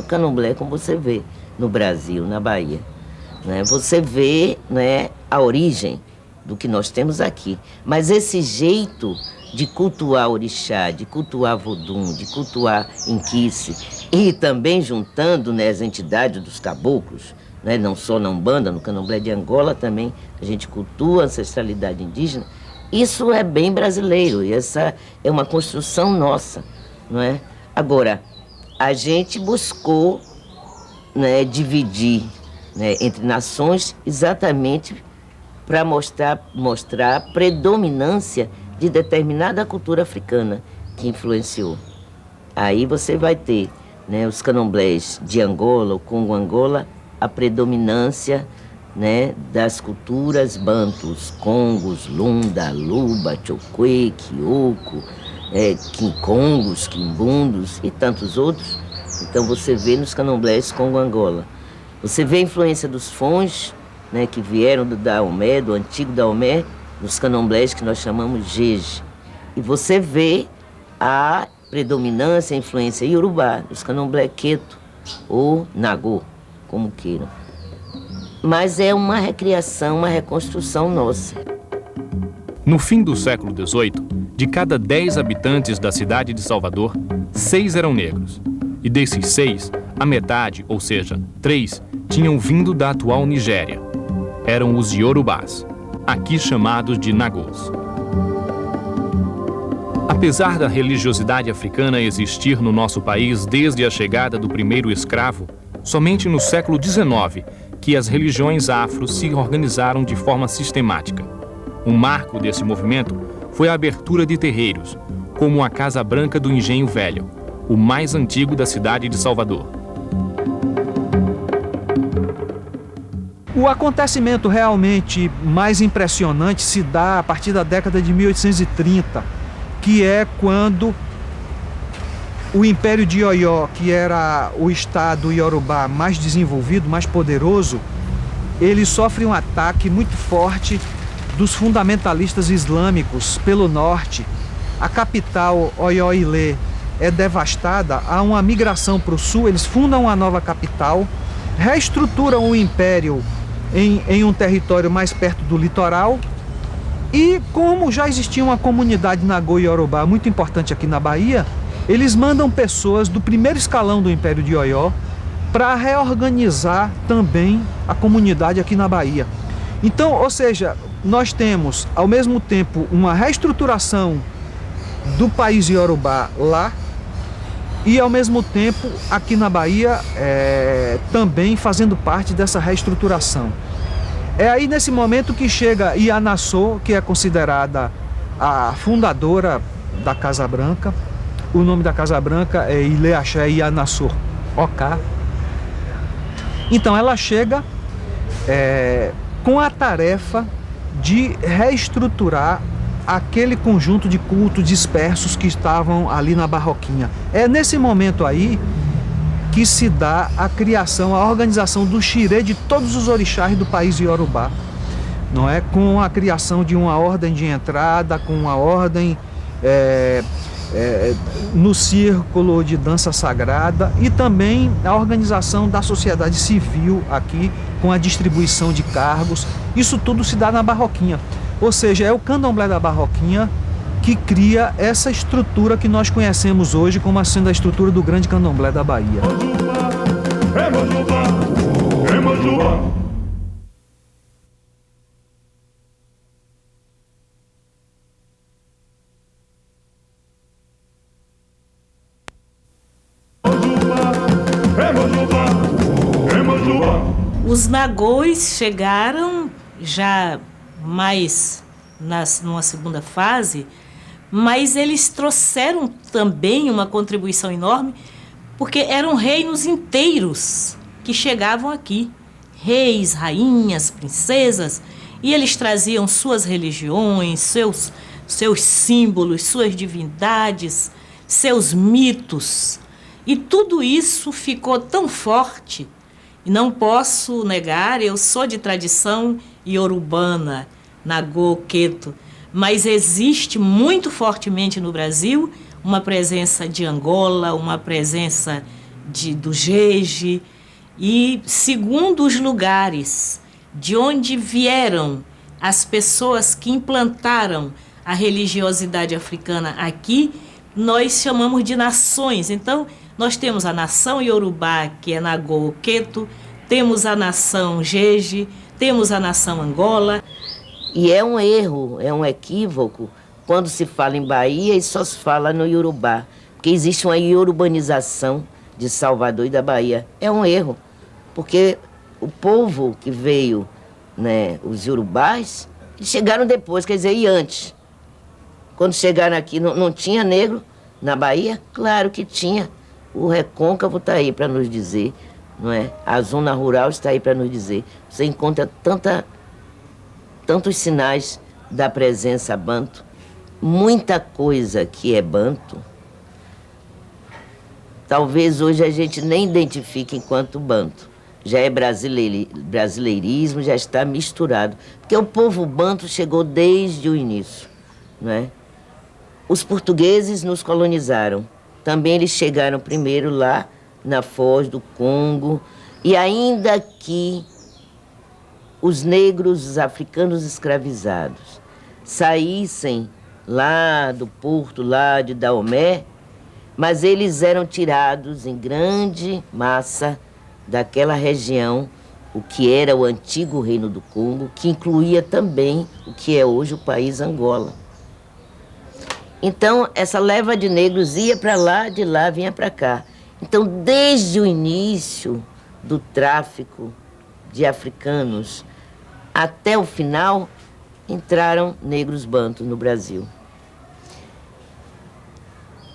O candomblé, como você vê no Brasil, na Bahia, né? Você vê, né, a origem do que nós temos aqui. Mas esse jeito de cultuar orixá, de cultuar vodum, de cultuar inquice, e também juntando, né, as entidades dos caboclos, né, não só na Umbanda, no candomblé de Angola também, a gente cultua a ancestralidade indígena, isso é bem brasileiro, e essa é uma construção nossa, não é? Agora, a gente buscou, né, dividir, né, entre nações exatamente para mostrar a predominância de determinada cultura africana que influenciou. Aí você vai ter, né, os candomblés de Angola, o Congo Angola, a predominância, né, das culturas bantus, congos, lunda, luba, chokwe, kioko, quincongos, quimbundos e tantos outros. Então você vê nos candomblés Congo Angola. Você vê a influência dos fons, né, que vieram do Daomé, do antigo Daomé, nos candomblés que nós chamamos jeje. E você vê a predominância, a influência iorubá, dos candomblé queto ou nagô, como queiram. Mas é uma recriação, uma reconstrução nossa. No fim do século XVIII, de cada 10 habitantes da cidade de Salvador, 6 eram negros. E desses 6, a metade, ou seja, 3, tinham vindo da atual Nigéria. Eram os iorubás, aqui chamados de nagôs. Apesar da religiosidade africana existir no nosso país desde a chegada do primeiro escravo, somente no século XIX que as religiões afro se organizaram de forma sistemática. Um marco desse movimento foi a abertura de terreiros, como a Casa Branca do Engenho Velho, o mais antigo da cidade de Salvador. O acontecimento realmente mais impressionante se dá a partir da década de 1830, que é quando o Império de Oió, que era o estado iorubá mais desenvolvido, mais poderoso, ele sofre um ataque muito forte dos fundamentalistas islâmicos pelo norte. A capital, Oió-Ilê, é devastada, há uma migração para o sul, eles fundam uma nova capital, reestruturam o império em um território mais perto do litoral. E como já existia uma comunidade nagô-iorubá muito importante aqui na Bahia, eles mandam pessoas do primeiro escalão do Império de Oió para reorganizar também a comunidade aqui na Bahia. Então, ou seja, nós temos ao mesmo tempo uma reestruturação do país iorubá lá e ao mesmo tempo aqui na Bahia também fazendo parte dessa reestruturação. É aí nesse momento que chega Ianassô, que é considerada a fundadora da Casa Branca. O nome da Casa Branca é Ilê Axé Ianassô Oká. Então ela chega com a tarefa de reestruturar aquele conjunto de cultos dispersos que estavam ali na Barroquinha. É nesse momento aí que se dá a criação, a organização do xirê de todos os orixás do país iorubá, não é? Com a criação de uma ordem de entrada, com uma ordem no círculo de dança sagrada e também a organização da sociedade civil aqui, com a distribuição de cargos. Isso tudo se dá na Barroquinha, ou seja, é o candomblé da Barroquinha que cria essa estrutura que nós conhecemos hoje como sendo a estrutura do grande candomblé da Bahia. Os nagôs chegaram já mais numa segunda fase, mas eles trouxeram também uma contribuição enorme, porque eram reinos inteiros que chegavam aqui. Reis, rainhas, princesas, e eles traziam suas religiões, seus símbolos, suas divindades, seus mitos. E tudo isso ficou tão forte, e não posso negar, eu sou de tradição iorubana, nagô, queto, mas existe muito fortemente no Brasil uma presença de Angola, uma presença do Jeje, e segundo os lugares de onde vieram as pessoas que implantaram a religiosidade africana aqui, nós chamamos de nações. Então, nós temos a nação Yorubá, que é Nagô-Queto, temos a nação Jeje, temos a nação Angola. E é um erro, é um equívoco, quando se fala em Bahia e só se fala no Yorubá, porque existe uma iorubanização de Salvador e da Bahia. É um erro, porque o povo que veio, né, os Yorubás, eles chegaram depois, quer dizer, e antes? Quando chegaram aqui, não tinha negro na Bahia? Claro que tinha. O Recôncavo está aí para nos dizer, não é? A zona rural está aí para nos dizer. Você encontra tantos sinais da presença banto, muita coisa que é banto. Talvez hoje a gente nem identifique enquanto banto. Já é brasileirismo, já está misturado. Porque o povo banto chegou desde o início, não é? Os portugueses nos colonizaram. Também eles chegaram primeiro lá na Foz do Congo. E ainda que os negros, os africanos escravizados, saíssem lá do porto, lá de Daomé, mas eles eram tirados em grande massa daquela região, o que era o antigo Reino do Congo, que incluía também o que é hoje o país Angola. Então, essa leva de negros ia para lá, de lá vinha para cá. Então, desde o início do tráfico de africanos até o final, entraram negros bantos no Brasil.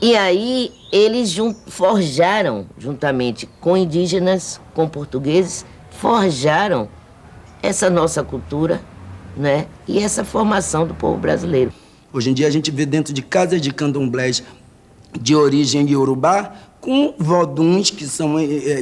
E aí, eles forjaram, juntamente com indígenas, com portugueses, forjaram essa nossa cultura, né? E essa formação do povo brasileiro. Hoje em dia a gente vê dentro de casas de candomblés de origem iorubá, com voduns, que são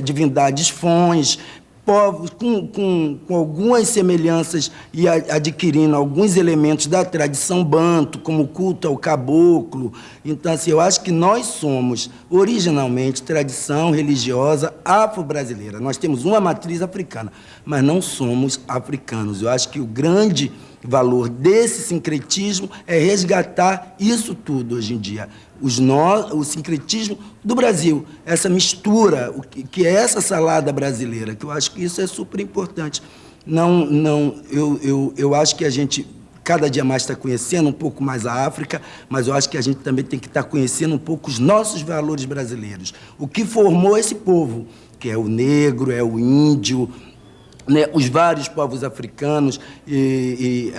divindades fões, povos com algumas semelhanças e adquirindo alguns elementos da tradição banto, como o culto ao caboclo. Então, assim, eu acho que nós somos, originalmente, tradição religiosa afro-brasileira. Nós temos uma matriz africana, mas não somos africanos. Eu acho que o grande valor desse sincretismo é resgatar isso tudo hoje em dia. O sincretismo do Brasil, essa mistura, que é essa salada brasileira, que eu acho que isso é super importante. Eu acho que a gente cada dia mais está conhecendo um pouco mais a África, mas eu acho que a gente também tem que estar conhecendo um pouco os nossos valores brasileiros. O que formou esse povo, que é o negro, é o índio, né, os vários povos africanos, e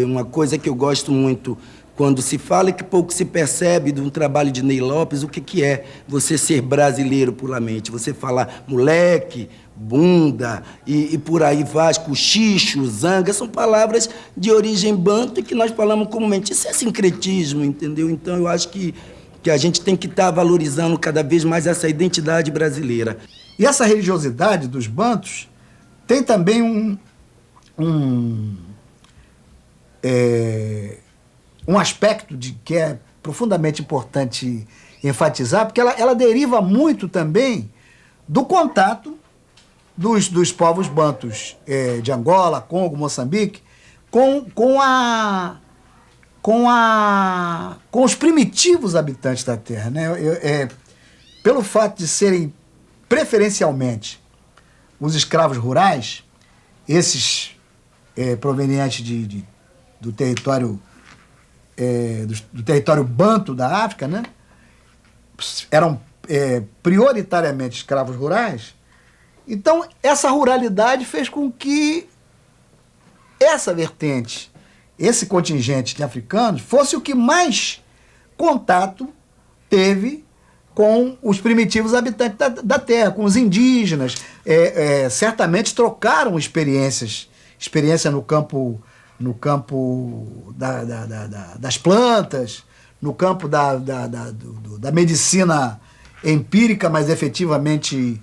uma coisa que eu gosto muito, quando se fala e que pouco se percebe de um trabalho de Ney Lopes, o que é você ser brasileiro puramente, você falar moleque, bunda, e por aí vai, cochicho, zanga, são palavras de origem banto e que nós falamos comumente. Isso é sincretismo, entendeu? Então eu acho que a gente tem que estar valorizando cada vez mais essa identidade brasileira. E essa religiosidade dos bantos tem também um aspecto que é profundamente importante enfatizar, porque ela deriva muito também do contato dos povos bantos de Angola, Congo, Moçambique, com os primitivos habitantes da terra, né? Pelo fato de serem preferencialmente os escravos rurais, esses provenientes do território do território banto da África, né? Eram prioritariamente escravos rurais. Então, essa ruralidade fez com que essa vertente, esse contingente de africanos, fosse o que mais contato teve com os primitivos habitantes da terra, com os indígenas. Certamente trocaram experiência no campo das plantas, no campo da medicina empírica, mas efetivamente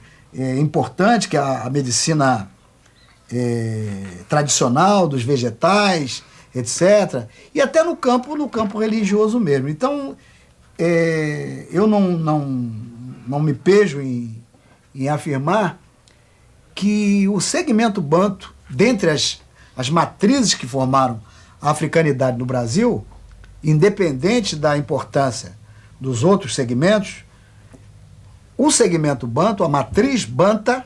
importante, que é a medicina tradicional dos vegetais, etc. E até no campo religioso mesmo. Então, eu não me pejo em em afirmar que o segmento banto, dentre as matrizes que formaram a africanidade no Brasil, independente da importância dos outros segmentos, o segmento banto, a matriz banta,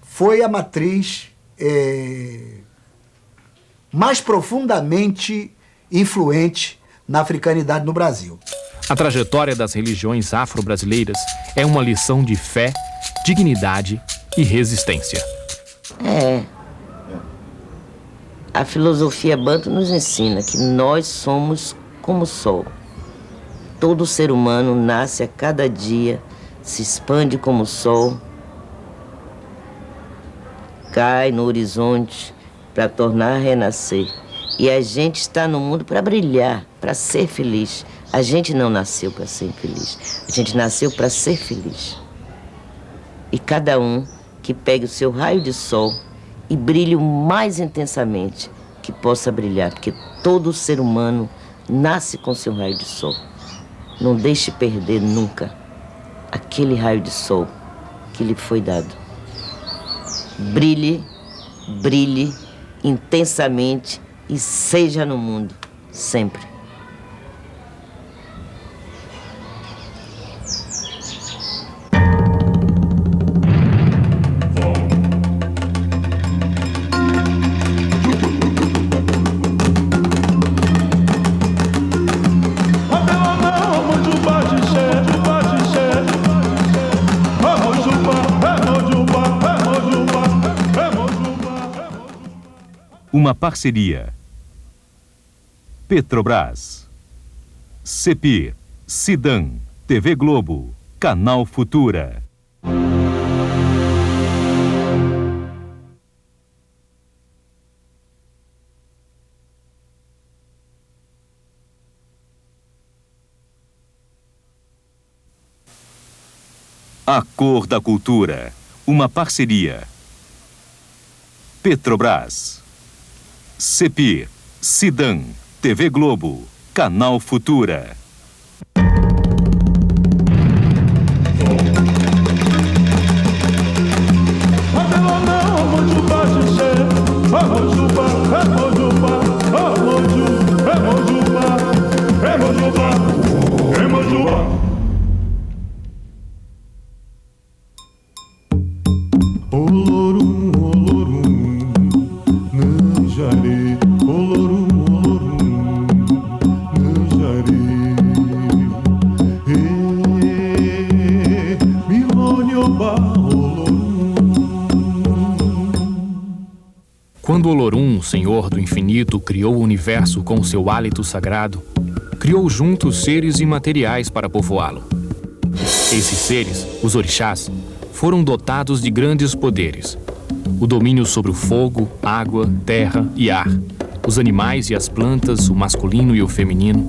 foi a matriz mais profundamente influente na africanidade no Brasil. A trajetória das religiões afro-brasileiras é uma lição de fé, dignidade e resistência. A filosofia banto nos ensina que nós somos como o sol. Todo ser humano nasce a cada dia, se expande como o sol, cai no horizonte para tornar a renascer. E a gente está no mundo para brilhar, para ser feliz. A gente não nasceu para ser infeliz, a gente nasceu para ser feliz. E cada um que pegue o seu raio de sol e brilhe o mais intensamente que possa brilhar, porque todo ser humano nasce com seu raio de sol. Não deixe perder nunca aquele raio de sol que lhe foi dado. Brilhe, brilhe intensamente e seja no mundo, sempre. Uma parceria. Petrobras, CEPIR, Cidan, TV Globo, Canal Futura. A Cor da Cultura. Uma parceria. Petrobras, CEPIR, Cidan, TV Globo, Canal Futura. Quando Olorum, Senhor do Infinito, criou o universo com seu hálito sagrado, criou juntos seres imateriais para povoá-lo. Esses seres, os orixás, foram dotados de grandes poderes. O domínio sobre o fogo, água, terra e ar, os animais e as plantas, o masculino e o feminino.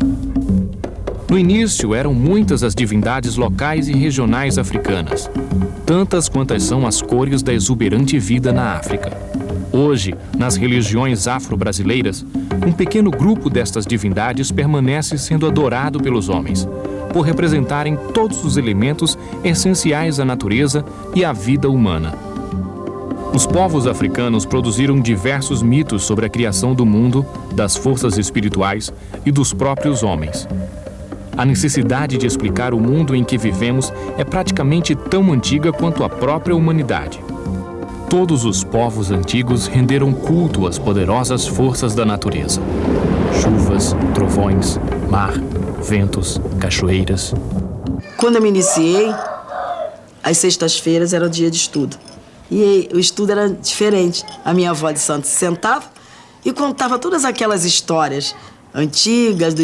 No início, eram muitas as divindades locais e regionais africanas, tantas quantas são as cores da exuberante vida na África. Hoje, nas religiões afro-brasileiras, um pequeno grupo destas divindades permanece sendo adorado pelos homens, por representarem todos os elementos essenciais à natureza e à vida humana. Os povos africanos produziram diversos mitos sobre a criação do mundo, das forças espirituais e dos próprios homens. A necessidade de explicar o mundo em que vivemos é praticamente tão antiga quanto a própria humanidade. Todos os povos antigos renderam culto às poderosas forças da natureza. Chuvas, trovões, mar, ventos, cachoeiras. Quando eu me iniciei, as sextas-feiras era o dia de estudo. E o estudo era diferente. A minha avó de santo sentava e contava todas aquelas histórias antigas,